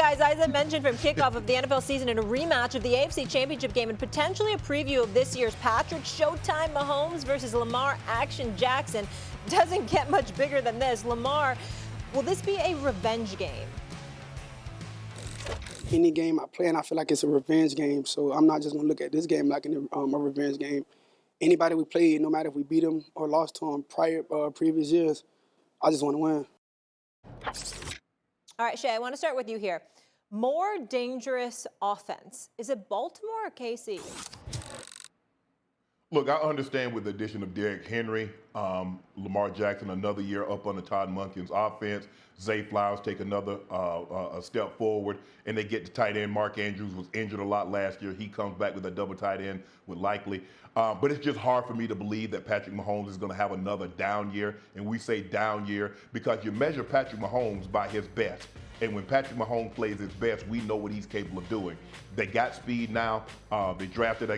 guys, as I mentioned from kickoff of the NFL season and a rematch of the AFC Championship game and potentially a preview of this year's Patrick Showtime Mahomes versus Lamar Action Jackson. Doesn't get much bigger than this. Lamar, will this be a revenge game? Any game I play, and I feel like it's a revenge game, so I'm not just going to look at this game like a revenge game. Anybody we play, no matter if we beat them or lost to them previous years, I just want to win. All right, Shay, I want to start with you here. More dangerous offense. Is it Baltimore or KC? Look, I understand with the addition of Derrick Henry, Lamar Jackson another year up on the Todd Monken's offense. Zay Flowers take another a step forward, and they get the tight end. Mark Andrews was injured a lot last year. He comes back with a double tight end with Likely. But it's just hard for me to believe that Patrick Mahomes is going to have another down year. And we say down year because you measure Patrick Mahomes by his best. And when Patrick Mahomes plays his best, we know what he's capable of doing. They got speed now. They drafted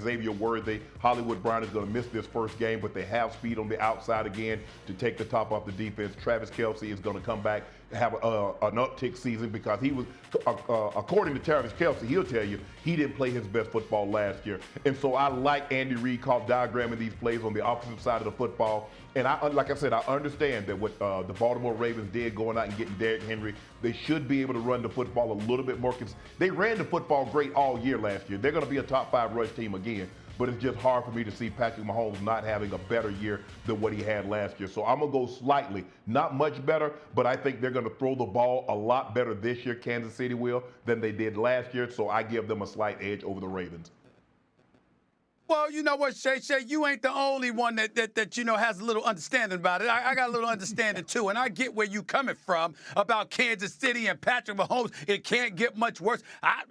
Xavier Worthy. Hollywood Brown is going to miss this first game, but they have speed on the outside again to take the top off the defense. Travis Kelce is going to come back and have an uptick season because he was, according to Travis Kelce, he'll tell you he didn't play his best football last year. And so I like Andy Reid diagramming these plays on the opposite side of the football. And like I said, I understand that what the Baltimore Ravens did going out and getting Derrick Henry, they should be able to run the football a little bit more. They ran the football great all year last year. They're going to be a top 5 rush team again. But it's just hard for me to see Patrick Mahomes not having a better year than what he had last year. So I'm going to go slightly, not much better, but I think they're going to throw the ball a lot better this year, Kansas City will, than they did last year. So I give them a slight edge over the Ravens. Well, you know what, Shay, you ain't the only one that you know has a little understanding about it. I got a little understanding too, and I get where you coming from about Kansas City and Patrick Mahomes. It can't get much worse.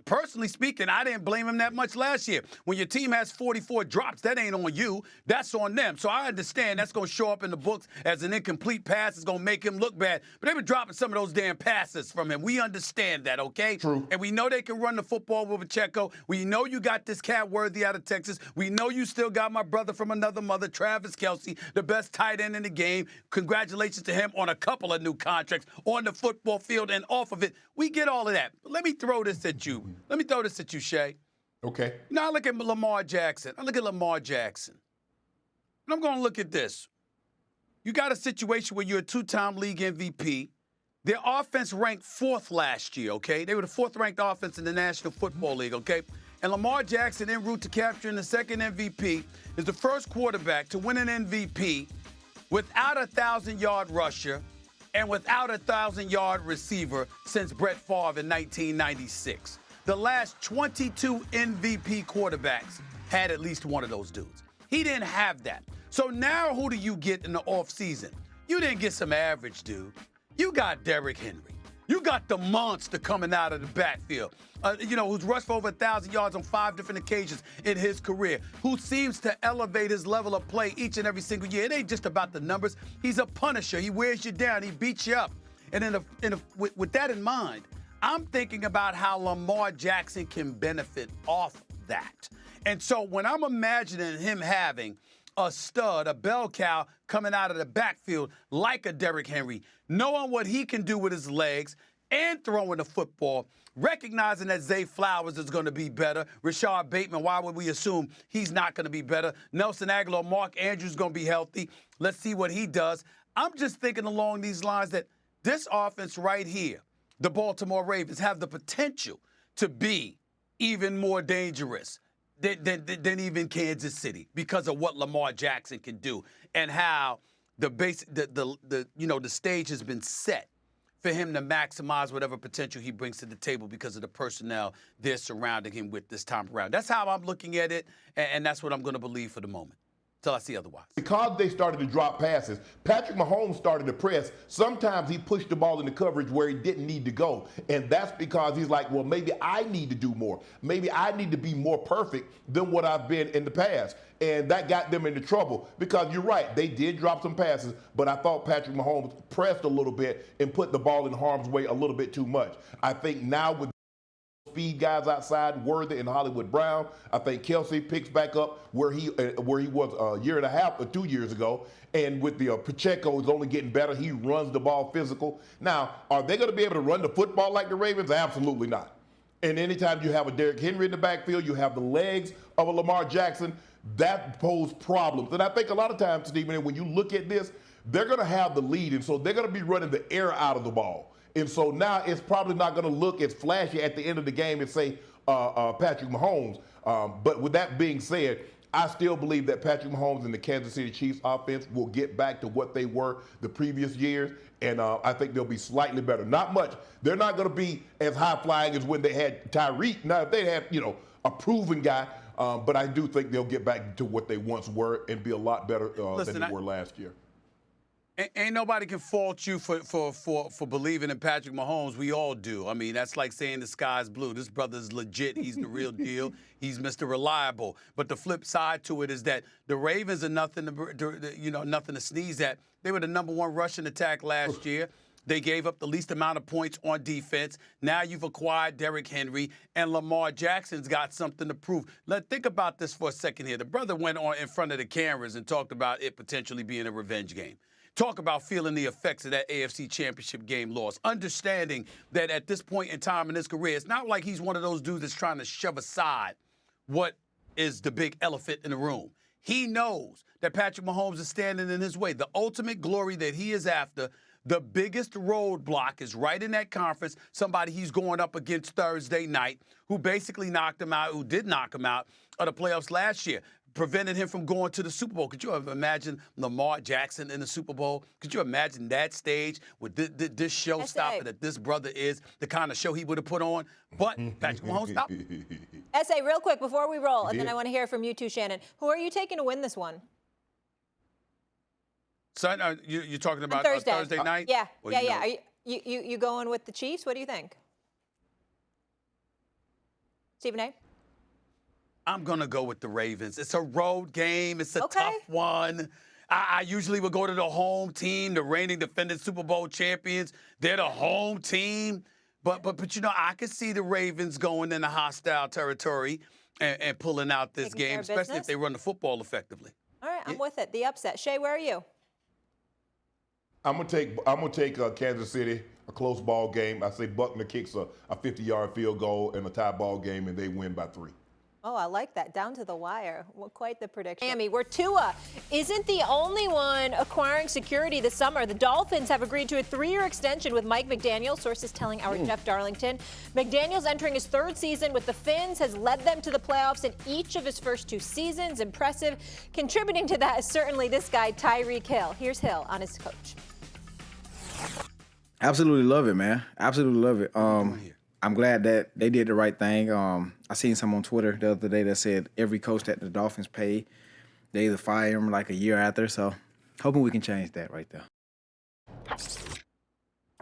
Personally speaking, I didn't blame him that much last year. When your team has 44 drops, that ain't on you. That's on them. So I understand that's going to show up in the books as an incomplete pass. It's going to make him look bad. But they've been dropping some of those damn passes from him. We understand that, okay? True. And we know they can run the football with Pacheco. We know you got this cat Worthy out of Texas. We know you still got my brother from another mother, Travis Kelce, the best tight end in the game. Congratulations to him on a couple of new contracts on the football field and off of it. We get all of that. But let me throw this at you. Let me throw this at you, Shay. Okay. Now I look at Lamar Jackson. And I'm going to look at this. You got a situation where you're a 2-time league MVP. Their offense ranked 4th last year, okay? They were the 4th-ranked offense in the National Football League, okay? And Lamar Jackson, en route to capturing the 2nd MVP, is the first quarterback to win an MVP without a 1,000-yard rusher and without a 1,000-yard receiver since Brett Favre in 1996. The last 22 MVP quarterbacks had at least one of those dudes. He didn't have that. So now who do you get in the offseason? You didn't get some average dude. You got Derrick Henry. You got the monster coming out of the backfield, who's rushed for over 1,000 yards on 5 different occasions in his career, who seems to elevate his level of play each and every single year. It ain't just about the numbers. He's a punisher. He wears you down. He beats you up. And with that in mind, I'm thinking about how Lamar Jackson can benefit off that. And so when I'm imagining him having a stud, a bell cow coming out of the backfield like a Derrick Henry, knowing what he can do with his legs and throwing the football, recognizing that Zay Flowers is going to be better. Rashad Bateman, why would we assume he's not going to be better? Nelson Aguilar, Mark Andrews going to be healthy. Let's see what he does. I'm just thinking along these lines that this offense right here, the Baltimore Ravens, have the potential to be even more dangerous than even Kansas City because of what Lamar Jackson can do and how the stage has been set for him to maximize whatever potential he brings to the table because of the personnel they're surrounding him with this time around. That's how I'm looking at it, and that's what I'm going to believe for the moment. Till I see otherwise. Because they started to drop passes, Patrick Mahomes started to press. Sometimes he pushed the ball into coverage where he didn't need to go. And that's because he's like, well, maybe I need to do more. Maybe I need to be more perfect than what I've been in the past. And that got them into trouble because you're right, they did drop some passes, but I thought Patrick Mahomes pressed a little bit and put the ball in harm's way a little bit too much. I think now with speed guys outside, Worthy and Hollywood Brown. I think Kelsey picks back up where he was a year and a half or 2 years ago. And with the Pacheco is only getting better. He runs the ball physical. Now, are they going to be able to run the football like the Ravens? Absolutely not. And anytime you have a Derrick Henry in the backfield, you have the legs of a Lamar Jackson, that poses problems. And I think a lot of times, Stephen, when you look at this, they're going to have the lead, and so they're going to be running the air out of the ball. And so now it's probably not going to look as flashy at the end of the game as, say, Patrick Mahomes. But with that being said, I still believe that Patrick Mahomes and the Kansas City Chiefs offense will get back to what they were the previous years, and I think they'll be slightly better. Not much. They're not going to be as high-flying as when they had Tyreek. Now, if they had, a proven guy, but I do think they'll get back to what they once were and be a lot better than they were last year. Ain't nobody can fault you for believing in Patrick Mahomes. We all do. I mean, that's like saying the sky's blue. This brother's legit. He's the real deal. He's Mr. Reliable. But the flip side to it is that the Ravens are nothing to sneeze at. They were the #1 rushing attack last year. They gave up the least amount of points on defense. Now you've acquired Derrick Henry, and Lamar Jackson's got something to prove. Think about this for a second here. The brother went on in front of the cameras and talked about it potentially being a revenge game. Talk about feeling the effects of that AFC Championship game loss. Understanding that at this point in time in his career, it's not like he's one of those dudes that's trying to shove aside what is the big elephant in the room. He knows that Patrick Mahomes is standing in his way. The ultimate glory that he is after, the biggest roadblock is right in that conference, somebody he's going up against Thursday night, who basically knocked him out, who did knock him out of the playoffs last year. Prevented him from going to the Super Bowl. Could you have imagined Lamar Jackson in the Super Bowl? Could you imagine that stage with this showstopper that this brother is, the kind of show he would have put on? But Patrick Mahomes stopped. S.A., real quick before we roll, and then I want to hear from you too, Shannon. Who are you taking to win this one? Son, you're talking about Thursday night? Yeah, yeah. Are you going with the Chiefs? What do you think? Stephen A.? I'm going to go with the Ravens. It's a road game. It's a tough one. I usually would go to the home team, the reigning defending Super Bowl champions. They're the home team. But I could see the Ravens going into hostile territory and pulling out this game, especially if they run the football effectively. All right, I'm with it. The upset. Shay, where are you? I'm gonna take Kansas City, a close ball game. I say Buckner kicks a 50-yard field goal in a tie ball game, and they win by 3. Oh, I like that. Down to the wire. Well, quite the prediction. Miami, where Tua isn't the only one acquiring security this summer. The Dolphins have agreed to a 3-year extension with Mike McDaniel, sources telling our Jeff Darlington. McDaniel's entering his 3rd season with the Fins, has led them to the playoffs in each of his first 2 seasons. Impressive. Contributing to that is certainly this guy, Tyreek Hill. Here's Hill on his coach. Absolutely love it, man. Absolutely love it. I'm glad that they did the right thing. I seen some on Twitter the other day that said every coach that the Dolphins pay, they either fire him like a year after. So hoping we can change that right there. All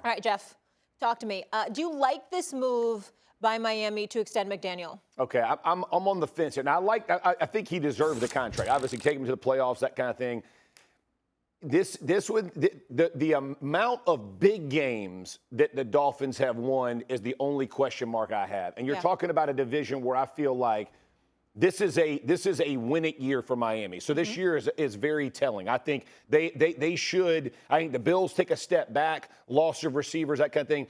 right, Jeff, talk to me. Do you like this move by Miami to extend McDaniel? Okay, I'm on the fence here. Now, I think he deserves the contract. Obviously, take him to the playoffs, that kind of thing. The amount of big games that the Dolphins have won is the only question mark I have. And you're talking about a division where I feel like this is a win it year for Miami. So this year is very telling. I think they should. I think the Bills take a step back, loss of receivers, that kind of thing.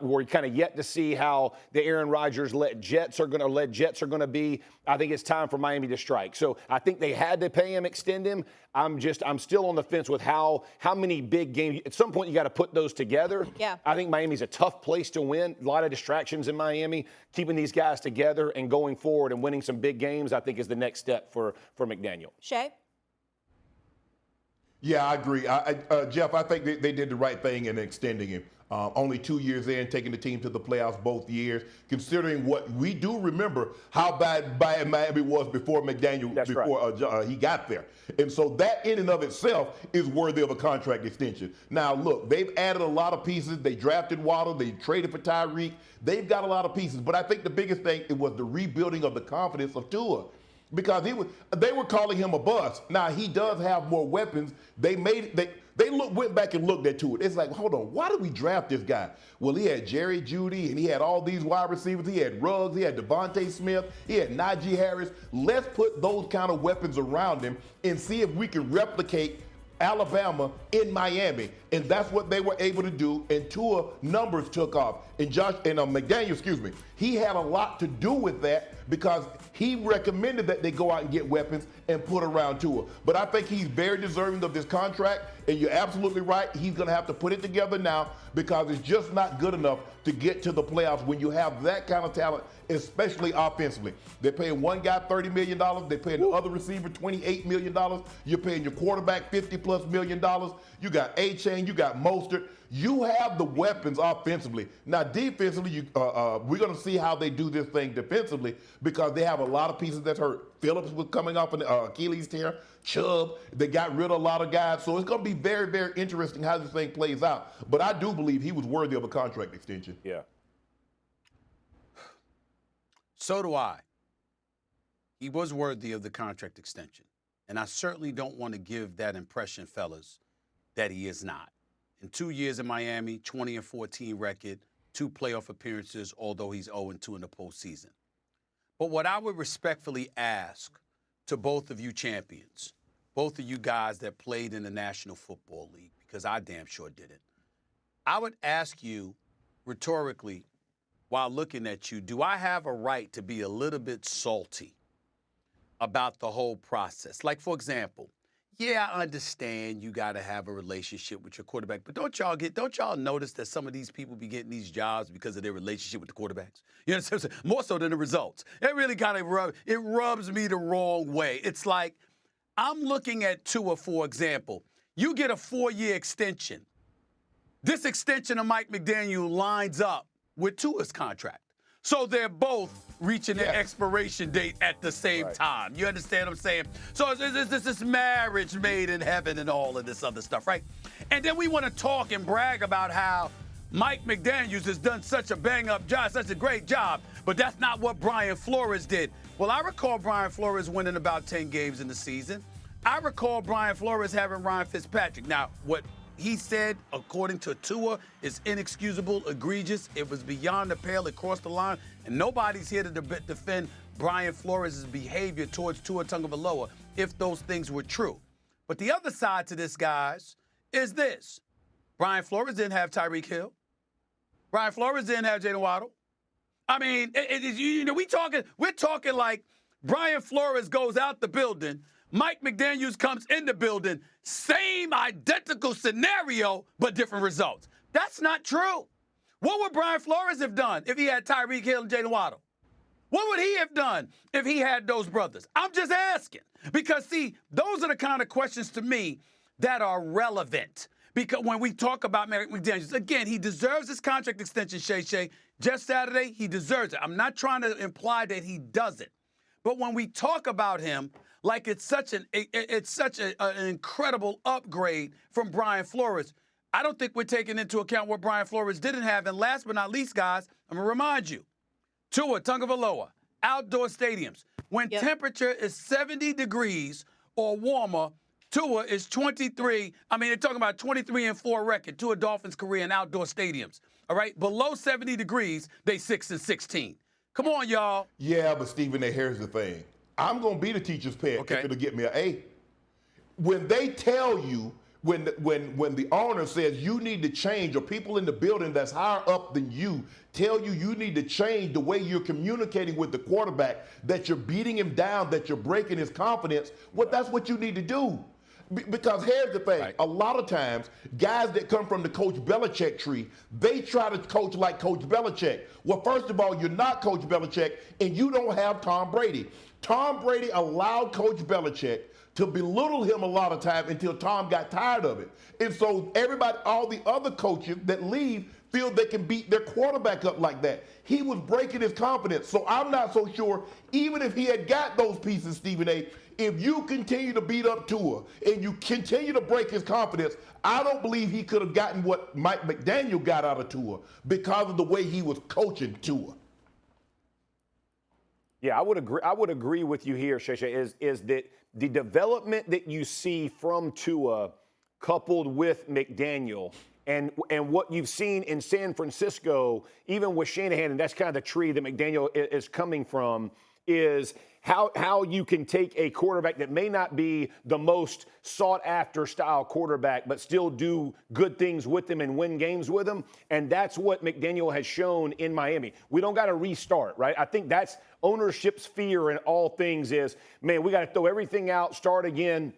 We're kind of yet to see how the Aaron Rodgers-led Jets are going to be. I think it's time for Miami to strike. So I think they had to pay him, extend him. I'm still on the fence with how many big games. At some point, you got to put those together. Yeah. I think Miami's a tough place to win. A lot of distractions in Miami. Keeping these guys together and going forward and winning some big games, I think, is the next step for McDaniel. Shay? Yeah, I agree. Jeff, I think they did the right thing in extending him. Only 2 years in, taking the team to the playoffs both years, considering what we do remember how bad Miami was before McDaniel, he got there. And so that in and of itself is worthy of a contract extension. Now, look, they've added a lot of pieces. They drafted Waddle. They traded for Tyreek. They've got a lot of pieces. But I think the biggest thing was the rebuilding of the confidence of Tua. because they were calling him a bust. Now he does have more weapons. They went back and looked at it. It's like, hold on, why did we draft this guy? Well, he had Jerry Jeudy and he had all these wide receivers. He had Ruggs, he had Devontae Smith, he had Najee Harris. Let's put those kind of weapons around him and see if we can replicate Alabama in Miami, and that's what they were able to do. And Tua numbers took off. And McDaniel, he had a lot to do with that because he recommended that they go out and get weapons and put around Tua. But I think he's very deserving of this contract, and you're absolutely right. He's going to have to put it together now because it's just not good enough to get to the playoffs when you have that kind of talent, especially offensively. They're paying one guy $30 million. They're paying the other receiver $28 million. You're paying your quarterback $50+ million. You got A-Chain, you got Mostert. You have the weapons offensively. Now, defensively, we're going to see how they do this thing defensively because they have a lot of pieces that's hurt. Phillips was coming off an Achilles tear. Chubb, they got rid of a lot of guys. So it's going to be very, very interesting how this thing plays out. But I do believe he was worthy of a contract extension. Yeah. So do I. He was worthy of the contract extension. And I certainly don't want to give that impression, fellas, that he is not. In 2 years in Miami, 20-14 record, 2 playoff appearances, although he's 0-2 in the postseason. But what I would respectfully ask to both of you champions, both of you guys that played in the National Football League, because I damn sure didn't, I would ask you rhetorically, while looking at you, do I have a right to be a little bit salty about the whole process? Like, for example, yeah, I understand you got to have a relationship with your quarterback, but don't y'all notice that some of these people be getting these jobs because of their relationship with the quarterbacks? You know what I'm saying? More so than the results. It really kind of rubs me the wrong way. It's like I'm looking at Tua, for example. You get a 4-year extension. This extension of Mike McDaniel lines up with Tua's contract. So they're both reaching their expiration date at the same time. You understand what I'm saying? So it's this marriage made in heaven and all of this other stuff, right? And then we want to talk and brag about how Mike McDaniels has done such a bang-up job, such a great job, but that's not what Brian Flores did. Well, I recall Brian Flores winning about 10 games in the season. I recall Brian Flores having Ryan Fitzpatrick. Now, what he said, according to Tua, is inexcusable, egregious. It was beyond the pale. It crossed the line. And nobody's here to defend Brian Flores' behavior towards Tua Tagovailoa if those things were true. But the other side to this, guys, is this. Brian Flores didn't have Tyreek Hill. Brian Flores didn't have Jalen Waddle. I mean, we're talking like Brian Flores goes out the building, Mike McDaniels comes in the building, same identical scenario, but different results. That's not true. What would Brian Flores have done if he had Tyreek Hill and Jalen Waddle? What would he have done if he had those brothers? I'm just asking. Because, see, those are the kind of questions to me that are relevant. Because when we talk about Mike McDaniels, again, he deserves his contract extension, Shay. Just Saturday, he deserves it. I'm not trying to imply that he doesn't. But when we talk about him, like it's such an incredible upgrade from Brian Flores, I don't think we're taking into account what Brian Flores didn't have. And last but not least, guys, I'm going to remind you, Tua Tagovailoa, outdoor stadiums. When temperature is 70 degrees or warmer, Tua is 23. I mean, they're talking about 23-4 record, Tua Dolphins career in outdoor stadiums. All right? Below 70 degrees, they 6-16. Come on, y'all. Yeah, but Stephen, here's the thing. I'm going to be the teacher's pet if it'll get me an A. When they tell you, when the owner says you need to change, or people in the building that's higher up than you tell you you need to change the way you're communicating with the quarterback, that you're beating him down, that you're breaking his confidence, well, that's what you need to do. Because here's the thing, a lot of times, guys that come from the Coach Belichick tree, they try to coach like Coach Belichick. Well, first of all, you're not Coach Belichick, and you don't have Tom Brady. Tom Brady allowed Coach Belichick to belittle him a lot of time until Tom got tired of it. And so everybody, all the other coaches that leave, feel they can beat their quarterback up like that. He was breaking his confidence. So I'm not so sure, even if he had got those pieces, Stephen A., if you continue to beat up Tua and you continue to break his confidence, I don't believe he could have gotten what Mike McDaniel got out of Tua because of the way he was coaching Tua. Yeah, I would agree with you here, Shay. Is that the development that you see from Tua, coupled with McDaniel, and what you've seen in San Francisco, even with Shanahan, and that's kind of the tree that McDaniel is coming from, is how you can take a quarterback that may not be the most sought-after style quarterback, but still do good things with him and win games with him. And that's what McDaniel has shown in Miami. We don't got to restart, right? I think that's ownership's fear in all things is, man, we got to throw everything out, start again.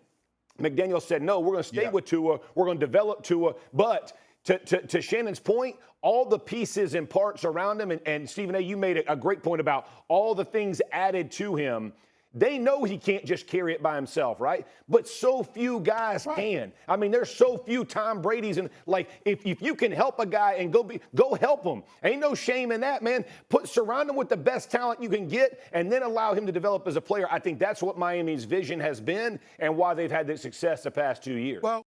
McDaniel said, no, we're going to stay with Tua. We're going to develop Tua. But to Shannon's point, all the pieces and parts around him, and Stephen A., you made a great point about all the things added to him. They know he can't just carry it by himself, right? But so few guys can. I mean, there's so few Tom Brady's, and like if you can help a guy and go help him, ain't no shame in that, man. Surround him with the best talent you can get, and then allow him to develop as a player. I think that's what Miami's vision has been, and why they've had the success the past 2 years. Well.